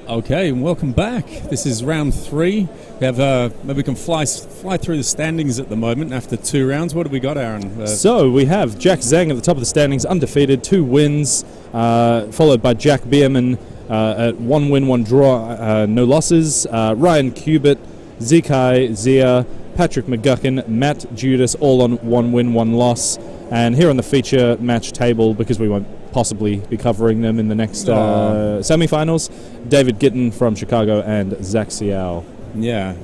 Okay, and welcome back. This is round 3. We have maybe we can fly through the standings at the moment after 2 rounds. What have we got, Aaron? So we have Jack Zhang at the top of the standings, undefeated, 2 wins, followed by Jack Bierman at 1 win, 1 draw, no losses. Ryan Cubitt, Zekai, Zia, Patrick McGuckin, Matt Judas, all on 1 win, 1 loss. And here on the feature match table, because we won't possibly be covering them in the next semi-finals, David Gittin from Chicago and Zach Siao. Yeah.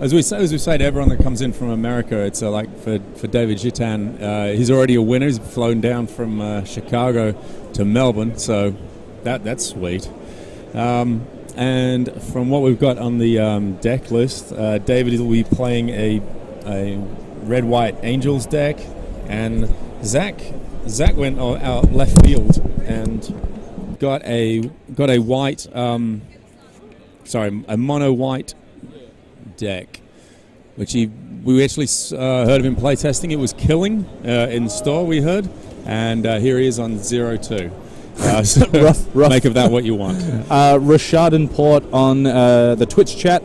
As we say to everyone that comes in from America, it's like for David Gittin, he's already a winner. He's flown down from Chicago to Melbourne, so that's sweet. And from what we've got on the deck list, David will be playing a red-white Angels deck, and Zach went out left field and got a white, a mono white deck, which we actually heard of him play testing. It was killing in store, we heard, and here he is on 0-2. So rough. Make of that what you want. Rashad Port on the Twitch chat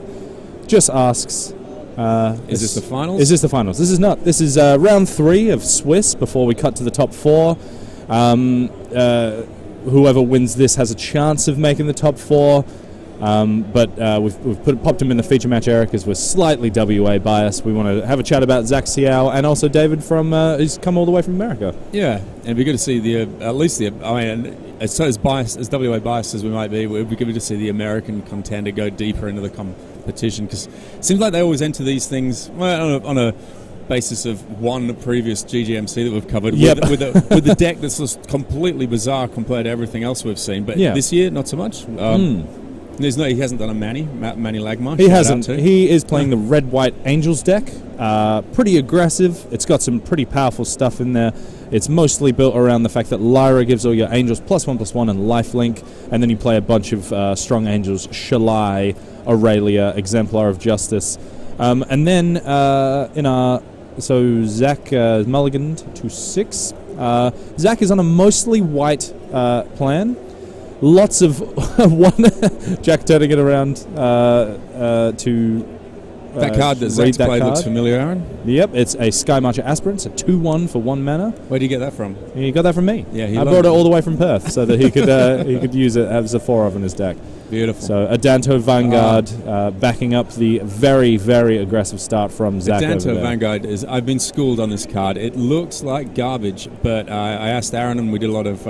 just asks, is this the finals? Is this the finals? This is not. This is round 3 of Swiss before we cut to the top 4. Whoever wins this has a chance of making the top 4. But we've popped him in the feature match area because we're slightly WA biased. We want to have a chat about Zach Siao and also David from who's come all the way from America. Yeah, and it'd be good to see as biased as WA biased as we might be, it would be good to see the American contender go deeper into the competition, because it seems like they always enter these things on a basis of one previous GGMC that we've covered, with the deck that's just completely bizarre compared to everything else we've seen. But this year, not so much. He hasn't done a Manny Lagmar. He hasn't. He is playing the red-white Angels deck. Pretty aggressive. It's got some pretty powerful stuff in there. It's mostly built around the fact that Lyra gives all your Angels +1/+1 and lifelink, and then you play a bunch of strong Angels, Shalai, Aurelia, Exemplar of Justice. And then Zach mulliganed to 6. Zach is on a mostly white plan. Lots of one. Jack turning it around to that card that Zach's played looks familiar, Aaron. Yep, it's a Sky Marcher Aspirant, a 2/1 for 1 mana. Where do you get that from? He got that from me. Yeah, I brought it all the way from Perth so that he could use it as a 4-of in his deck. Beautiful. So Adanto Vanguard backing up the very, very aggressive start from Zach. Adanto Vanguard I've been schooled on this card. It looks like garbage, but I asked Aaron, and we did a lot of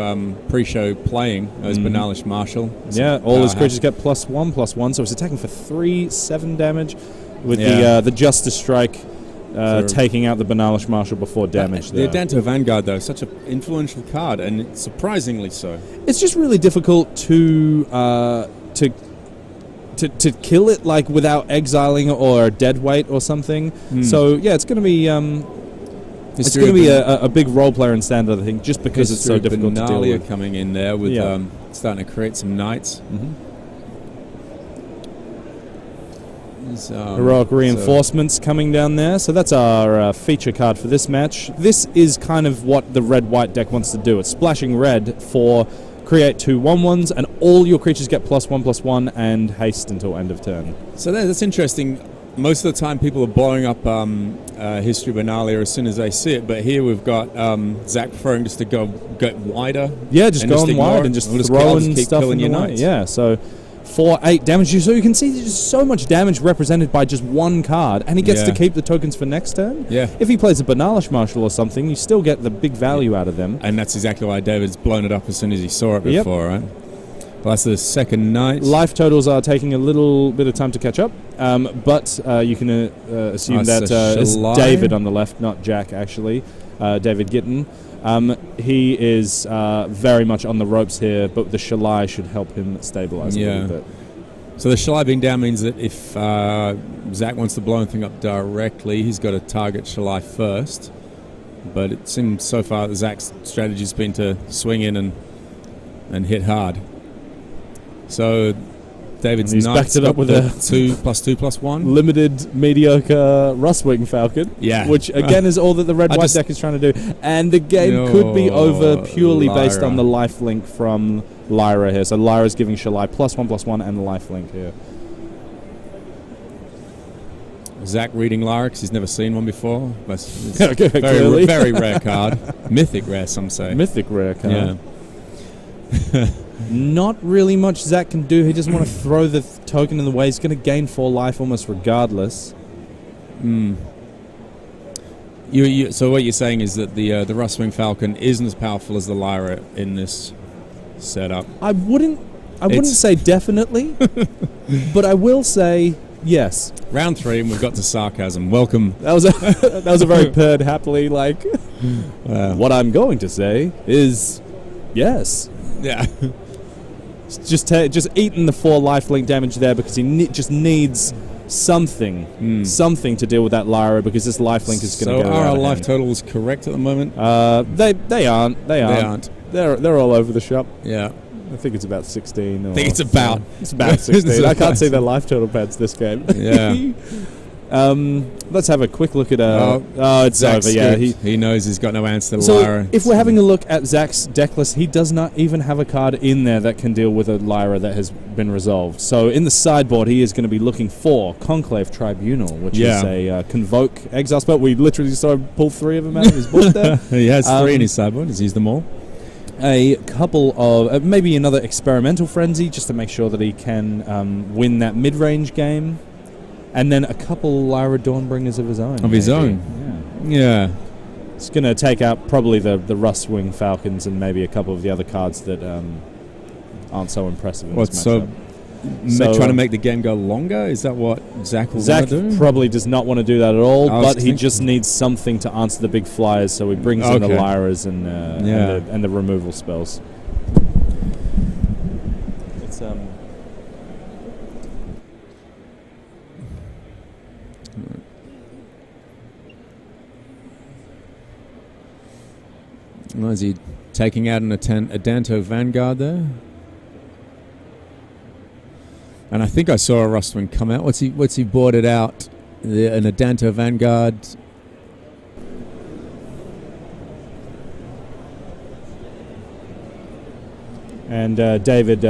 pre-show playing as Banalish Marshal. Yeah, all his creatures get +1/+1, so it's attacking for 3/7 damage with the Justice Strike taking out the Banalish Marshal before damage. The Adanto Vanguard, though, is such an influential card, and surprisingly so. It's just really difficult to kill it without exiling or dead weight or something. So it's going to be a big role player in Standard, I think, just because it's so difficult to deal with. Coming in there with starting to create some knights. Heroic Reinforcements coming down there. So that's our feature card for this match. This is kind of what the red-white deck wants to do. It's splashing red for create 2 1/1s, and all your creatures get +1/+1 and haste until end of turn. So that's interesting. Most of the time people are blowing up History Benalia as soon as they see it, but here we've got Zach preferring just to go wider. Yeah, just go on wide and just throwing stuff in the way. Yeah, so 4/8 damage. So you can see there's so much damage represented by just one card, and he gets to keep the tokens for next turn. Yeah. If he plays a Banalish Marshal or something, you still get the big value out of them. And that's exactly why David's blown it up as soon as he saw it before, right? Well, that's the second night. Life totals are taking a little bit of time to catch up, but you can assume that it's David on the left, not Jack, actually. David Gittin. He is very much on the ropes here, but the Shalai should help him stabilize a little bit. So the Shalai being down means that if Zach wants to blow anything up directly, he's got to target Shalai first. But it seems so far that Zach's strategy has been to swing in and hit hard. So David's backed it up with a 2/2/1 limited mediocre Rustwing Falcon, which again is all that the red-white deck is trying to do, and the game could be over purely based on the lifelink from Lyra here. So Lyra's giving Shalai +1/+1 and lifelink here. Zach reading Lyra because he's never seen one before. It's Clearly. very rare card. Mythic rare, some say. Mythic rare card. Yeah. Not really much Zach can do. He doesn't want to throw the token in the way. He's going to gain 4 life almost regardless. So what you're saying is that the Rustwing Falcon isn't as powerful as the Lyra in this setup. I wouldn't say definitely, but I will say yes. Round 3, and we've got to sarcasm. Welcome. That was a very purred happily like. What I'm going to say is yes. Yeah. Just eating the 4 lifelink damage there because he just needs something to deal with that Lyra because this lifelink is going to go. So are our out life totals correct at the moment? They aren't. They're all over the shop. Yeah. I think it's about 16. I think it's about 16. I can't see the life total pads this game. Yeah. Let's have a quick look at. It's Zach's over. Yeah, he knows he's got no answer to so Lyra. if we're having a look at Zach's deck list, he does not even have a card in there that can deal with a Lyra that has been resolved. So in the sideboard, he is going to be looking for Conclave Tribunal, which is a Convoke Exile spell. We literally saw him pull 3 of them out of his board there. He has 3 in his sideboard. He's used them all. A couple of maybe another Experimental Frenzy just to make sure that he can win that mid-range game. And then a couple Lyra Dawnbringers of his own. Yeah. It's going to take out probably the Rustwing Falcons and maybe a couple of the other cards that aren't so impressive in this matchup. So trying to make the game go longer? Is that what Zach will Zach do? probably does not want to do that at all, but he just needs something to answer the big flyers, so he brings in the Lyras and the removal spells. It's Is he taking out an Adanto Vanguard there? And I think I saw a Rustwing come out. What's he boarded out? An Adanto Vanguard. And David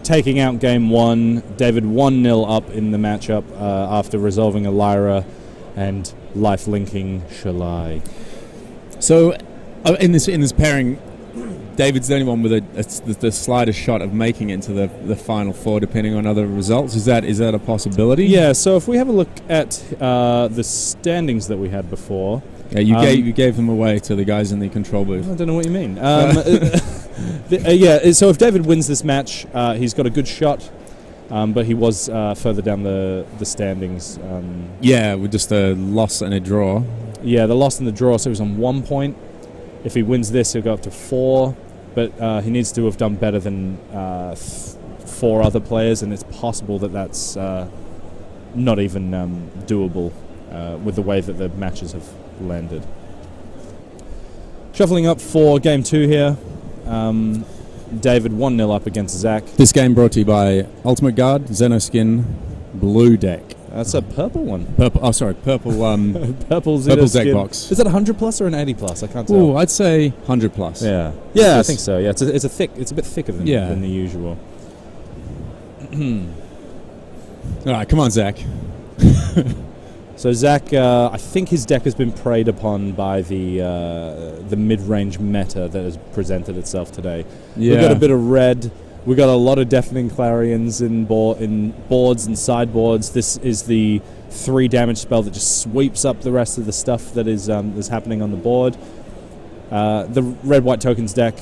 taking out game 1. David 1-0 up in the matchup after resolving a Lyra and life linking Shalai. So in this pairing, David's the only one with the slightest shot of making it into the final 4, depending on other results. Is that a possibility? Yeah. So if we have a look at the standings that we had before, you gave them away to the guys in the control booth. I don't know what you mean. So if David wins this match, he's got a good shot, but he was further down the standings. With just a loss and a draw. Yeah, the loss and the draw. So he was on 1 point. If he wins this, he'll go up to 4. But he needs to have done better than 4 other players, and it's possible that that's not even doable with the way that the matches have landed. Shuffling up for game 2 here. David 1-0 up against Zach. This game brought to you by Ultimate Guard, Xenoskin, Blue Deck. That's a purple one. Purple. Purple Purple deck box. Is that 100 plus or an 80 plus? I can't tell. Ooh, I'd say 100 plus. Yeah, I think so. Yeah, it's a bit thicker than the usual. All right, come on, Zach. So Zach, I think his deck has been preyed upon by the mid-range meta that has presented itself today. Yeah. We've got a bit of red. We got a lot of Deafening Clarions in boards and sideboards. This is the 3 damage spell that just sweeps up the rest of the stuff that is happening on the board. The red-white tokens deck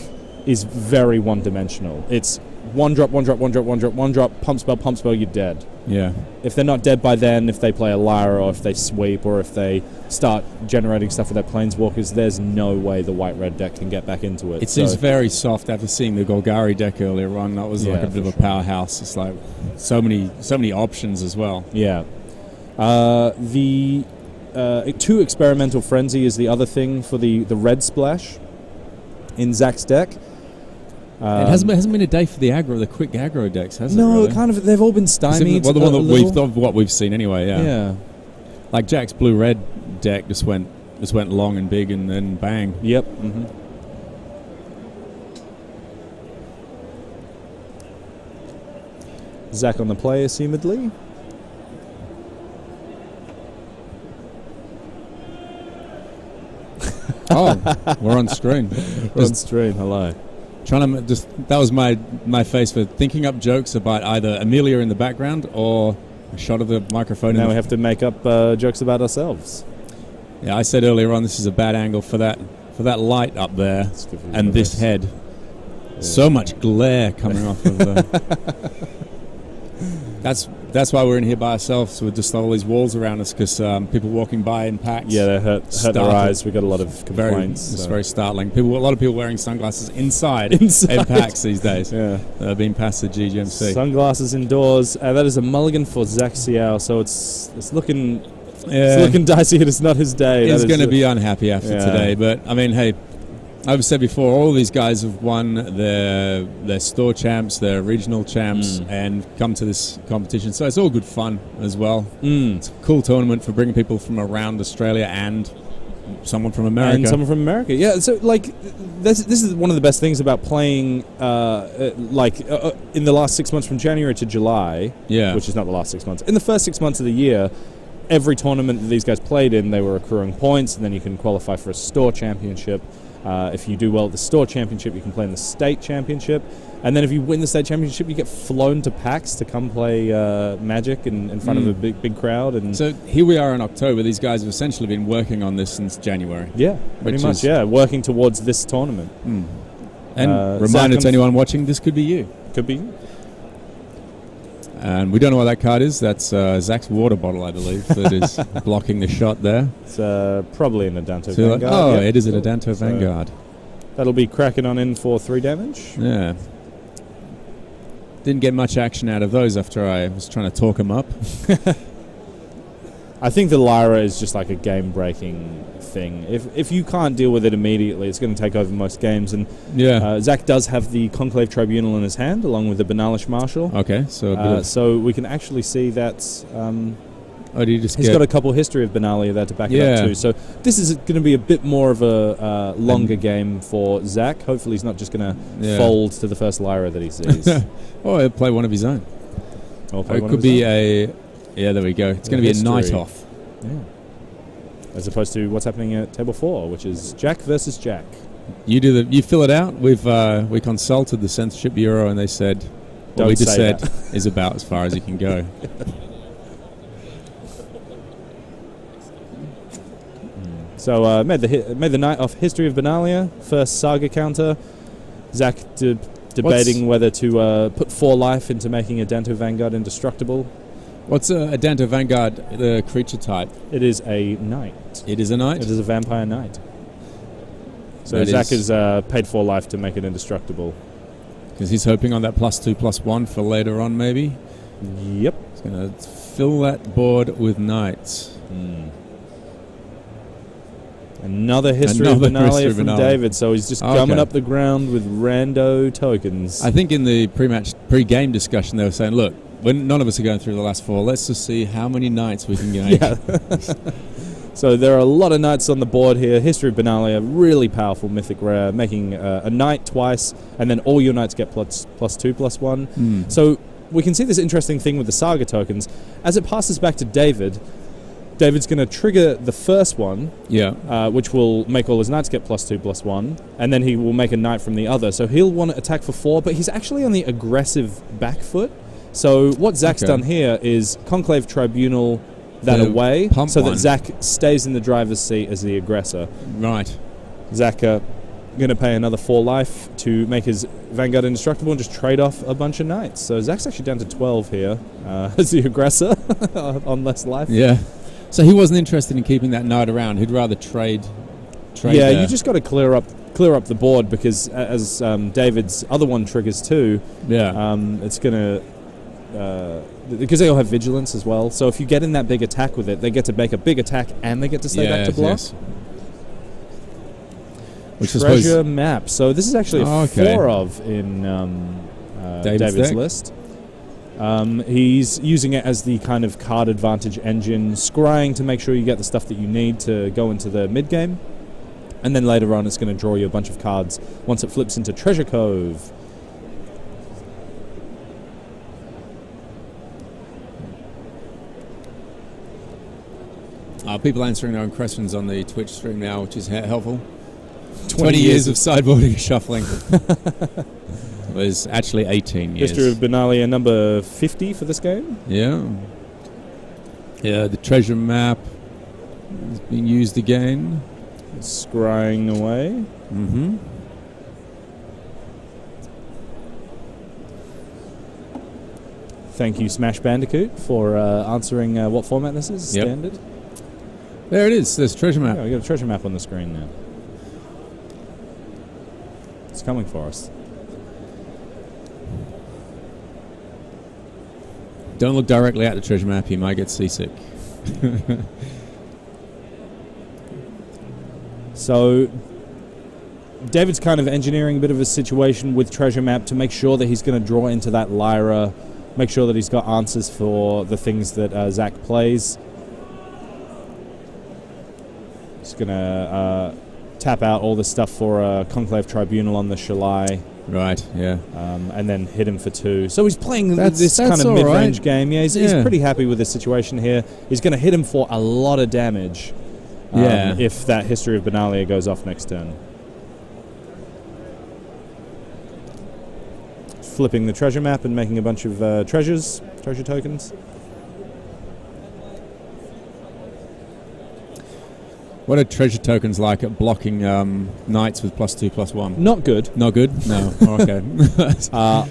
is very one-dimensional. It's 1 drop, 1 drop, 1 drop, 1 drop, 1 drop, pump spell, you're dead. Yeah. If they're not dead by then, if they play a Lyra or if they sweep or if they start generating stuff with their Planeswalkers, there's no way the white-red deck can get back into it. It seems very soft after seeing the Golgari deck earlier on. That was like a bit of a powerhouse. It's like so many options as well. Yeah. The 2 Experimental Frenzy is the other thing for the red splash in Zach's deck. It hasn't been a day for the quick aggro decks, has it? No, really? kind of. They've all been stymied. What we've seen anyway. Yeah. Like Jack's blue-red deck just went long and big, and then bang. Yep. Mm-hmm. Zach on the play, assumedly. Oh, we're on screen. We're on stream, hello. Trying to that was my face for thinking up jokes about either Amelia in the background or a shot of the microphone. Now we have to make up jokes about ourselves. Yeah, I said earlier on this is a bad angle for that light up there and this head. Yeah. So much glare coming off of the... That's why we're in here by ourselves with just all these walls around us, because people walking by in PAX. Yeah, they hurt their eyes. We got a lot of complaints. It's very startling. A lot of people wearing sunglasses inside in PAX these days. Yeah, being past the GGMC. Sunglasses indoors. That is a mulligan for Zach Xiao. So it's looking dicey. It's not his day. He's going to be unhappy after today. But I mean, hey. I've said before, all of these guys have won their store champs, their regional champs, and come to this competition. So it's all good fun as well. It's a cool tournament for bringing people from around Australia and someone from America. Yeah, so like this is one of the best things about playing in the last 6 months from January to July, which is not the last 6 months. In the first 6 months of the year, every tournament that these guys played in, they were accruing points, and then you can qualify for a store championship. If you do well at the store championship, you can play in the state championship. And then if you win the state championship, you get flown to PAX to come play Magic in front of a big crowd. And so here we are in October. These guys have essentially been working on this since January. Yeah, pretty much, working towards this tournament. And reminder to anyone watching, this could be you. Could be you. And we don't know what that card is. That's Zach's water bottle, I believe, that is blocking the shot there. It's probably an Adanto Vanguard. Oh, it is an Adanto Vanguard. That'll be cracking on in for 3 damage. Yeah. Didn't get much action out of those after I was trying to talk them up. I think the Lyra is just like a game-breaking thing. If you can't deal with it immediately, it's going to take over most games. And Zach does have the Conclave Tribunal in his hand, along with the Banalish Marshal. Okay, so we can actually see that he's got a couple history of Benalia there to back it up too. So this is going to be a bit more of a longer game for Zach. Hopefully he's not just going to fold to the first Lyra that he sees. Or he'll play one of his own. It could be there we go. It's going to be a night off. Yeah. As opposed to what's happening at table 4, which is Jack versus Jack. You fill it out. We consulted the Censorship Bureau, and they said what we just said is about as far as you can go. So made the night off History of Benalia, first Saga counter. Zach debating whether to put 4 life into making a Adanto Vanguard indestructible. What's a Adanto Vanguard, the creature type? It is a knight. It is a knight? It is a vampire knight. So Zach has paid 4 life to make it indestructible. Because he's hoping on that +2/+1 for later on, maybe? Yep. He's going to fill that board with knights. Another history of Benalia from David, so he's just gumming up the ground with rando tokens. I think in the pre-game discussion they were saying, look, when none of us are going through the last 4, let's just see how many knights we can get. So there are a lot of knights on the board here. History of Benalia, really powerful mythic rare, making a knight twice, and then all your knights get +2/+1. So we can see this interesting thing with the Saga tokens. As it passes back to David's going to trigger the first one, which will make all his knights get +2/+1, and then he will make a knight from the other. So he'll want to attack for 4, but he's actually on the aggressive back foot. So what Zach's done here is Conclave Tribunal that away, so that Zach stays in the driver's seat as the aggressor. Right. Zach going to pay another 4 life to make his Vanguard indestructible and just trade off a bunch of knights. So Zach's actually down to 12 here as the aggressor on less life. Yeah. So he wasn't interested in keeping that knight around. He'd rather trade. Yeah, you just got to clear up the board, because as David's other one triggers too, it's going to... because they all have vigilance as well. So if you get in that big attack with it, they get to make a big attack and they get to stay back to block. Yes. Which Treasure map. So this is actually a 4 of in David's list. He's using it as the kind of card advantage engine, scrying to make sure you get the stuff that you need to go into the mid game, and then later on it's going to draw you a bunch of cards once it flips into Treasure Cove. People answering their own questions on the Twitch stream now, which is helpful. 20 years of sideboarding and shuffling. It was actually 18 years. History of Benalia number 50 for this game. Yeah. Yeah, the treasure map is being used again. It's scrying away. Mm-hmm. Thank you, Smash Bandicoot, for answering what format this is. Yep. Standard. There it is. There's treasure map. Yeah, we got a treasure map on the screen now. It's coming for us. Don't look directly at the treasure map. You might get seasick. So David's kind of engineering a bit of a situation with treasure map to make sure that he's going to draw into that Lyra, make sure that he's got answers for the things that Zach plays. He's going to tap out all the stuff for a Conclave Tribunal on the Shalai. Right, yeah. And then hit him for 2. So he's playing That's this kind of all mid-range right. game. Yeah, he's pretty happy with the situation here. He's going to hit him for a lot of damage if that History of Benalia goes off next turn. Flipping the treasure map and making a bunch of treasure tokens. What are treasure tokens like at blocking knights with +2/+1? Not good. Not good? No. Oh, okay.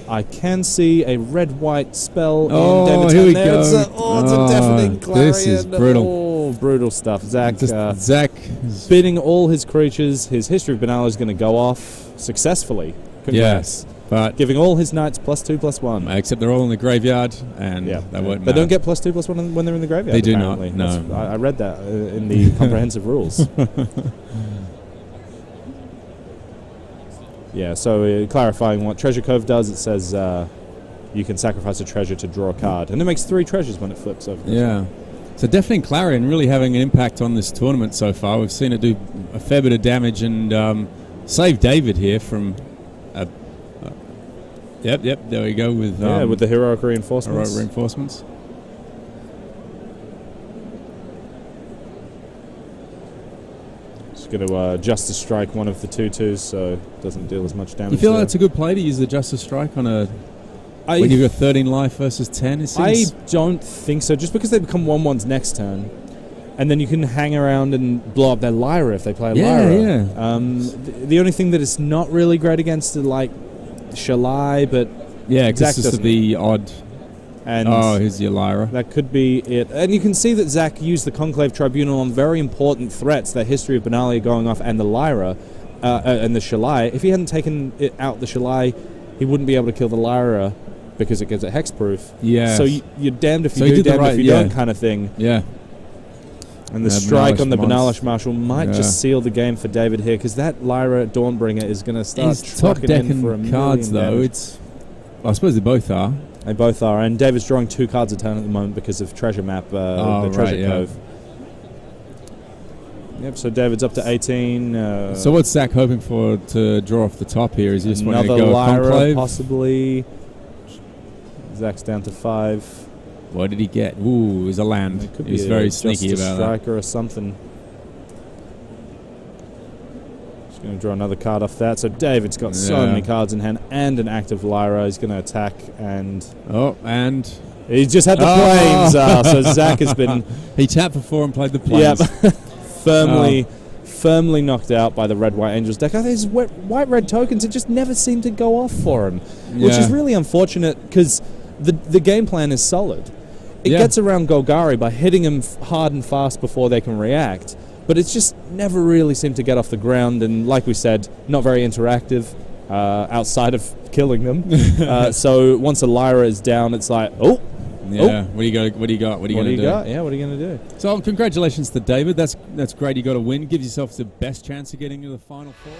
I can see a red-white spell Oh, in David's here hand we there. go. It's a deafening clarion. This is brutal. Oh, brutal stuff. Zach Zach. bidding all his creatures. His History of Benalia is going to go off successfully. Congrats. Yes. But Giving all his knights +2/+1. except they're all in the graveyard, and they won't. They don't get +2/+1 when they're in the graveyard. They do apparently. not. No, I read that in the comprehensive rules. Yeah. So clarifying what Treasure Cove does, it says you can sacrifice a treasure to draw a card, and it makes 3 treasures when it flips over. Yeah. So definitely Clarion really having an impact on this tournament so far. We've seen it do a fair bit of damage and save David here from. Yep. There we go with the heroic reinforcements. Heroic reinforcements. Just going to Justice Strike one of the 2/2s, so it doesn't deal as much damage. You feel there. that's a good play to use the Justice Strike on when you've got 13 life versus 10? It seems I don't think so. Just because they become 1/1s next turn, and then you can hang around and blow up their Lyra if they play a Lyra. Yeah. The only thing that it's not really great against is like Shalai, but Zach just the odd. And here's your Lyra. That could be it. And you can see that Zach used the Conclave Tribunal on very important threats, the History of Benalia going off and the Lyra and the Shalai. If he hadn't taken it out the Shalai, he wouldn't be able to kill the Lyra because it gets a hexproof. Yeah. So you're damned if you do, damned if you don't kind of thing. Yeah. And the strike on the Benalish Marshal might just seal the game for David here, because that Lyra Dawnbringer is going to start trucking in for a cards, though. Damage. I suppose they both are. They both are, and David's drawing 2 cards a turn at the moment because of Treasure Map, the Treasure Cove. Yep, so David's up to 18. So what's Zach hoping for to draw off the top here? Is he just wanting to go Lyra, Conclave? possibly. Zach's down to 5. What did he get? Ooh, it was a land. He's very sneaky about that. Striker or something. Just going to draw another card off that. So David's got so many cards in hand and an active Lyra. He's going to attack and... He's just had the planes. So Zach has been... He tapped before and played the planes. Yep. Firmly knocked out by the Red-White Angels deck. These white-red tokens, it just never seemed to go off for him, which is really unfortunate because the game plan is solid. It gets around Golgari by hitting him hard and fast before they can react, but it's just never really seemed to get off the ground, and like we said, not very interactive outside of killing them. So once a Lyra is down, it's like, what do you got? What are you going to do? Yeah, what are you going to do? So congratulations to David. That's great. You got a win. Give yourself the best chance of getting to the Final Four.